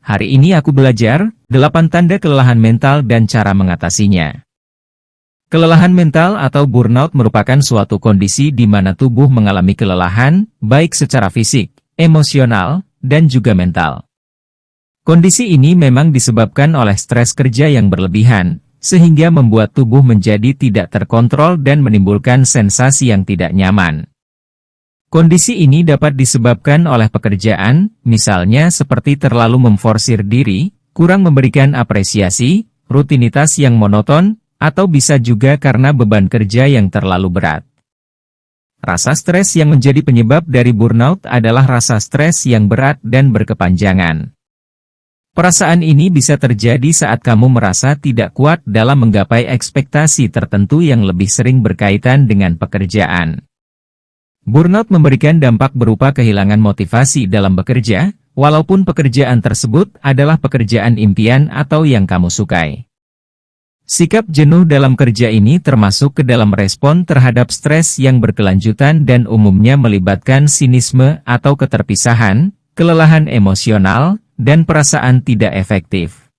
Hari ini aku belajar 8 tanda kelelahan mental dan cara mengatasinya. Kelelahan mental atau burnout merupakan suatu kondisi di mana tubuh mengalami kelelahan, baik secara fisik, emosional, dan juga mental. Kondisi ini memang disebabkan oleh stres kerja yang berlebihan, sehingga membuat tubuh menjadi tidak terkontrol dan menimbulkan sensasi yang tidak nyaman. Kondisi ini dapat disebabkan oleh pekerjaan, misalnya seperti terlalu memforsir diri, kurang memberikan apresiasi, rutinitas yang monoton, atau bisa juga karena beban kerja yang terlalu berat. Rasa stres yang menjadi penyebab dari burnout adalah rasa stres yang berat dan berkepanjangan. Perasaan ini bisa terjadi saat kamu merasa tidak kuat dalam menggapai ekspektasi tertentu yang lebih sering berkaitan dengan pekerjaan. Burnout memberikan dampak berupa kehilangan motivasi dalam bekerja, walaupun pekerjaan tersebut adalah pekerjaan impian atau yang kamu sukai. Sikap jenuh dalam kerja ini termasuk ke dalam respon terhadap stres yang berkelanjutan dan umumnya melibatkan sinisme atau keterpisahan, kelelahan emosional, dan perasaan tidak efektif.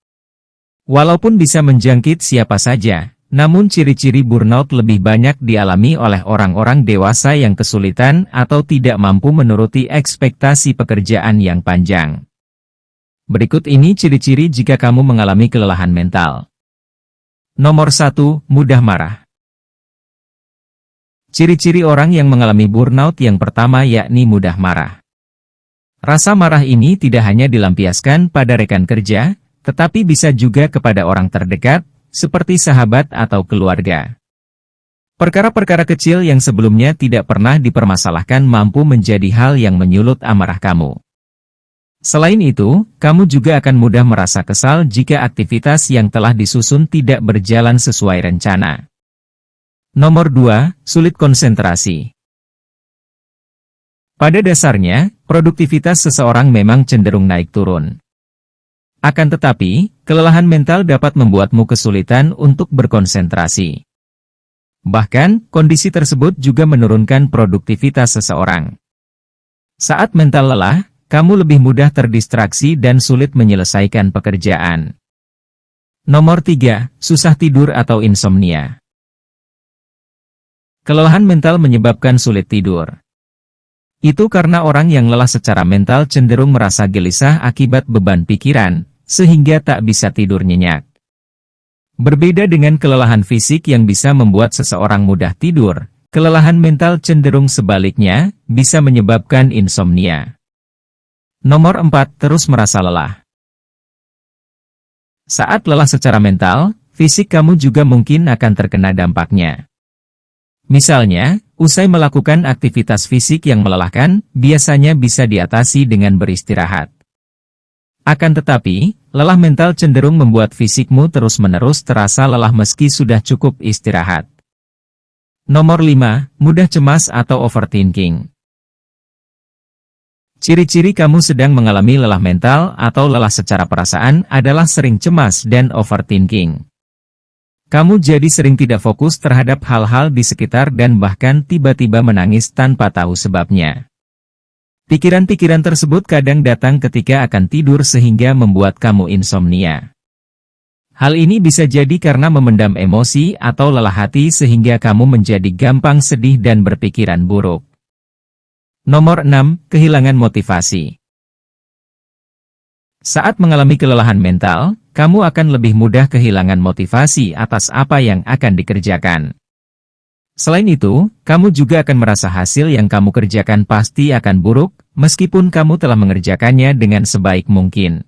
Walaupun bisa menjangkit siapa saja, namun ciri-ciri burnout lebih banyak dialami oleh orang-orang dewasa yang kesulitan atau tidak mampu menuruti ekspektasi pekerjaan yang panjang. Berikut ini ciri-ciri jika kamu mengalami kelelahan mental. Nomor 1, mudah marah. Ciri-ciri orang yang mengalami burnout yang pertama yakni mudah marah. Rasa marah ini tidak hanya dilampiaskan pada rekan kerja, tetapi bisa juga kepada orang terdekat, seperti sahabat atau keluarga. Perkara-perkara kecil yang sebelumnya tidak pernah dipermasalahkan mampu menjadi hal yang menyulut amarah kamu. Selain itu, kamu juga akan mudah merasa kesal jika aktivitas yang telah disusun tidak berjalan sesuai rencana. Nomor 2, sulit konsentrasi. Pada dasarnya, produktivitas seseorang memang cenderung naik turun. Akan tetapi, kelelahan mental dapat membuatmu kesulitan untuk berkonsentrasi. Bahkan, kondisi tersebut juga menurunkan produktivitas seseorang. Saat mental lelah, kamu lebih mudah terdistraksi dan sulit menyelesaikan pekerjaan. Nomor 3, susah tidur atau insomnia. Kelelahan mental menyebabkan sulit tidur. Itu karena orang yang lelah secara mental cenderung merasa gelisah akibat beban pikiran, sehingga tak bisa tidur nyenyak. Berbeda dengan kelelahan fisik yang bisa membuat seseorang mudah tidur, kelelahan mental cenderung sebaliknya, bisa menyebabkan insomnia. Nomor 4, terus merasa lelah. Saat lelah secara mental, fisik kamu juga mungkin akan terkena dampaknya. Misalnya, usai melakukan aktivitas fisik yang melelahkan, biasanya bisa diatasi dengan beristirahat. Akan tetapi, lelah mental cenderung membuat fisikmu terus-menerus terasa lelah meski sudah cukup istirahat. Nomor 5, mudah cemas atau overthinking. Ciri-ciri kamu sedang mengalami lelah mental atau lelah secara perasaan adalah sering cemas dan overthinking. Kamu jadi sering tidak fokus terhadap hal-hal di sekitar dan bahkan tiba-tiba menangis tanpa tahu sebabnya. Pikiran-pikiran tersebut kadang datang ketika akan tidur sehingga membuat kamu insomnia. Hal ini bisa jadi karena memendam emosi atau lelah hati sehingga kamu menjadi gampang sedih dan berpikiran buruk. Nomor 6, kehilangan motivasi. Saat mengalami kelelahan mental, kamu akan lebih mudah kehilangan motivasi atas apa yang akan dikerjakan. Selain itu, kamu juga akan merasa hasil yang kamu kerjakan pasti akan buruk, meskipun kamu telah mengerjakannya dengan sebaik mungkin.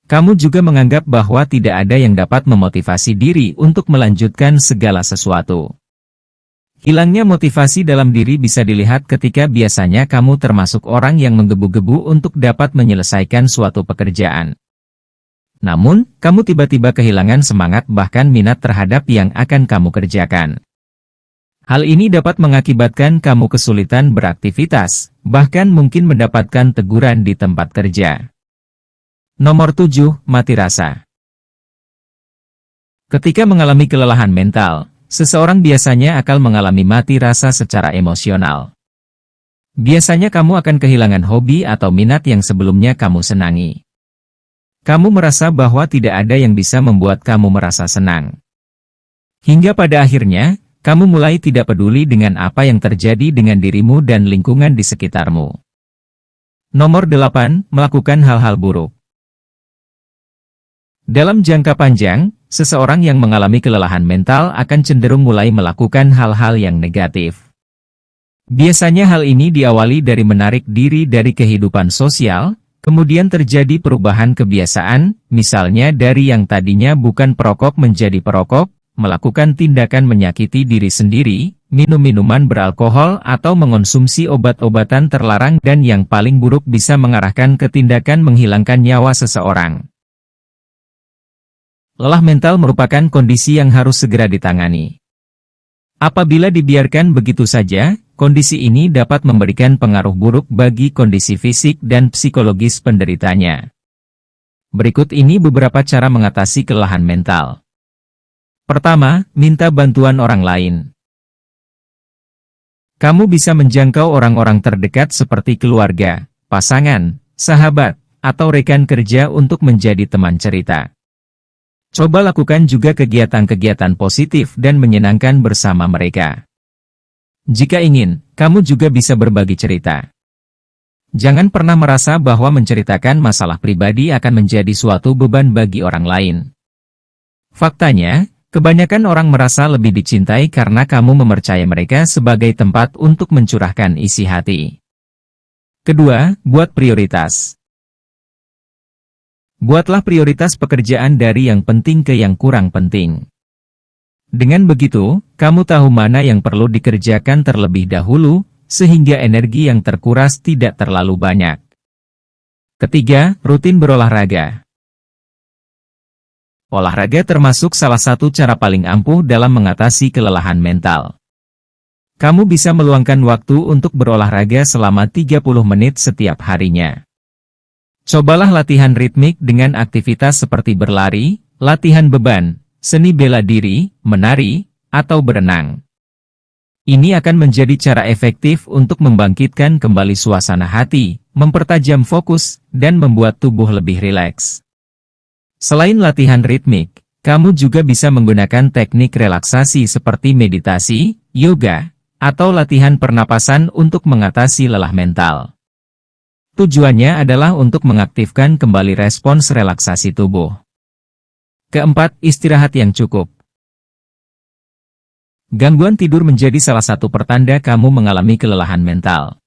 Kamu juga menganggap bahwa tidak ada yang dapat memotivasi diri untuk melanjutkan segala sesuatu. Hilangnya motivasi dalam diri bisa dilihat ketika biasanya kamu termasuk orang yang menggebu-gebu untuk dapat menyelesaikan suatu pekerjaan. Namun, kamu tiba-tiba kehilangan semangat bahkan minat terhadap yang akan kamu kerjakan. Hal ini dapat mengakibatkan kamu kesulitan beraktivitas, bahkan mungkin mendapatkan teguran di tempat kerja. Nomor 7, mati rasa. Ketika mengalami kelelahan mental, seseorang biasanya akan mengalami mati rasa secara emosional. Biasanya kamu akan kehilangan hobi atau minat yang sebelumnya kamu senangi. kamu merasa bahwa tidak ada yang bisa membuat kamu merasa senang. Hingga pada akhirnya, kamu mulai tidak peduli dengan apa yang terjadi dengan dirimu dan lingkungan di sekitarmu. Nomor 8, melakukan hal-hal buruk. Dalam jangka panjang, seseorang yang mengalami kelelahan mental akan cenderung mulai melakukan hal-hal yang negatif. Biasanya hal ini diawali dari menarik diri dari kehidupan sosial, kemudian terjadi perubahan kebiasaan, misalnya dari yang tadinya bukan perokok menjadi perokok, melakukan tindakan menyakiti diri sendiri, minum minuman beralkohol atau mengonsumsi obat-obatan terlarang dan yang paling buruk bisa mengarahkan ke tindakan menghilangkan nyawa seseorang. Lelah mental merupakan kondisi yang harus segera ditangani. Apabila dibiarkan begitu saja, kondisi ini dapat memberikan pengaruh buruk bagi kondisi fisik dan psikologis penderitanya. Berikut ini beberapa cara mengatasi kelelahan mental. Pertama, minta bantuan orang lain. Kamu bisa menjangkau orang-orang terdekat seperti keluarga, pasangan, sahabat, atau rekan kerja untuk menjadi teman cerita. Coba lakukan juga kegiatan-kegiatan positif dan menyenangkan bersama mereka. Jika ingin, kamu juga bisa berbagi cerita. Jangan pernah merasa bahwa menceritakan masalah pribadi akan menjadi suatu beban bagi orang lain. Faktanya, kebanyakan orang merasa lebih dicintai karena kamu mempercayai mereka sebagai tempat untuk mencurahkan isi hati. Kedua, buat prioritas. Buatlah prioritas pekerjaan dari yang penting ke yang kurang penting. Dengan begitu, kamu tahu mana yang perlu dikerjakan terlebih dahulu, sehingga energi yang terkuras tidak terlalu banyak. Ketiga, rutin berolahraga. Olahraga termasuk salah satu cara paling ampuh dalam mengatasi kelelahan mental. Kamu bisa meluangkan waktu untuk berolahraga selama 30 menit setiap harinya. Cobalah latihan ritmik dengan aktivitas seperti berlari, latihan beban, seni bela diri, menari, atau berenang. Ini akan menjadi cara efektif untuk membangkitkan kembali suasana hati, mempertajam fokus, dan membuat tubuh lebih rileks. Selain latihan ritmik, kamu juga bisa menggunakan teknik relaksasi seperti meditasi, yoga, atau latihan pernapasan untuk mengatasi lelah mental. Tujuannya adalah untuk mengaktifkan kembali respons relaksasi tubuh. Keempat, istirahat yang cukup. Gangguan tidur menjadi salah satu pertanda kamu mengalami kelelahan mental.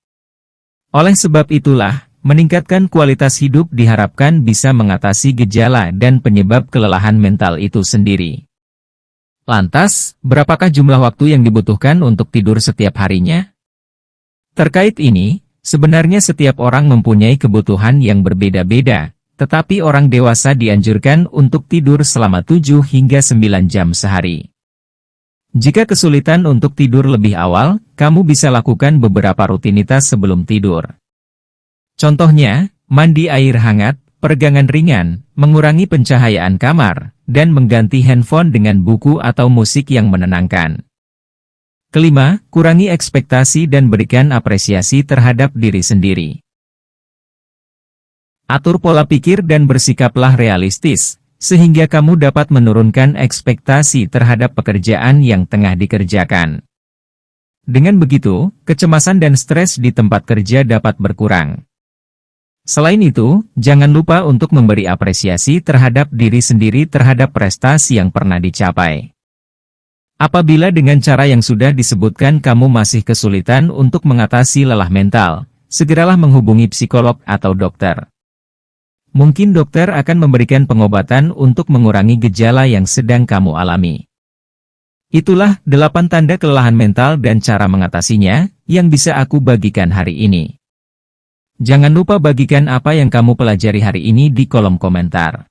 Oleh sebab itulah, meningkatkan kualitas hidup diharapkan bisa mengatasi gejala dan penyebab kelelahan mental itu sendiri. Lantas, berapakah jumlah waktu yang dibutuhkan untuk tidur setiap harinya? Terkait ini, sebenarnya setiap orang mempunyai kebutuhan yang berbeda-beda, tetapi orang dewasa dianjurkan untuk tidur selama 7 hingga 9 jam sehari. Jika kesulitan untuk tidur lebih awal, kamu bisa lakukan beberapa rutinitas sebelum tidur. Contohnya, mandi air hangat, peregangan ringan, mengurangi pencahayaan kamar, dan mengganti handphone dengan buku atau musik yang menenangkan. Kelima, kurangi ekspektasi dan berikan apresiasi terhadap diri sendiri. Atur pola pikir dan bersikaplah realistis, sehingga kamu dapat menurunkan ekspektasi terhadap pekerjaan yang tengah dikerjakan. Dengan begitu, kecemasan dan stres di tempat kerja dapat berkurang. Selain itu, jangan lupa untuk memberi apresiasi terhadap diri sendiri terhadap prestasi yang pernah dicapai. Apabila dengan cara yang sudah disebutkan kamu masih kesulitan untuk mengatasi lelah mental, segeralah menghubungi psikolog atau dokter. Mungkin dokter akan memberikan pengobatan untuk mengurangi gejala yang sedang kamu alami. Itulah 8 tanda kelelahan mental dan cara mengatasinya, yang bisa aku bagikan hari ini. Jangan lupa bagikan apa yang kamu pelajari hari ini di kolom komentar.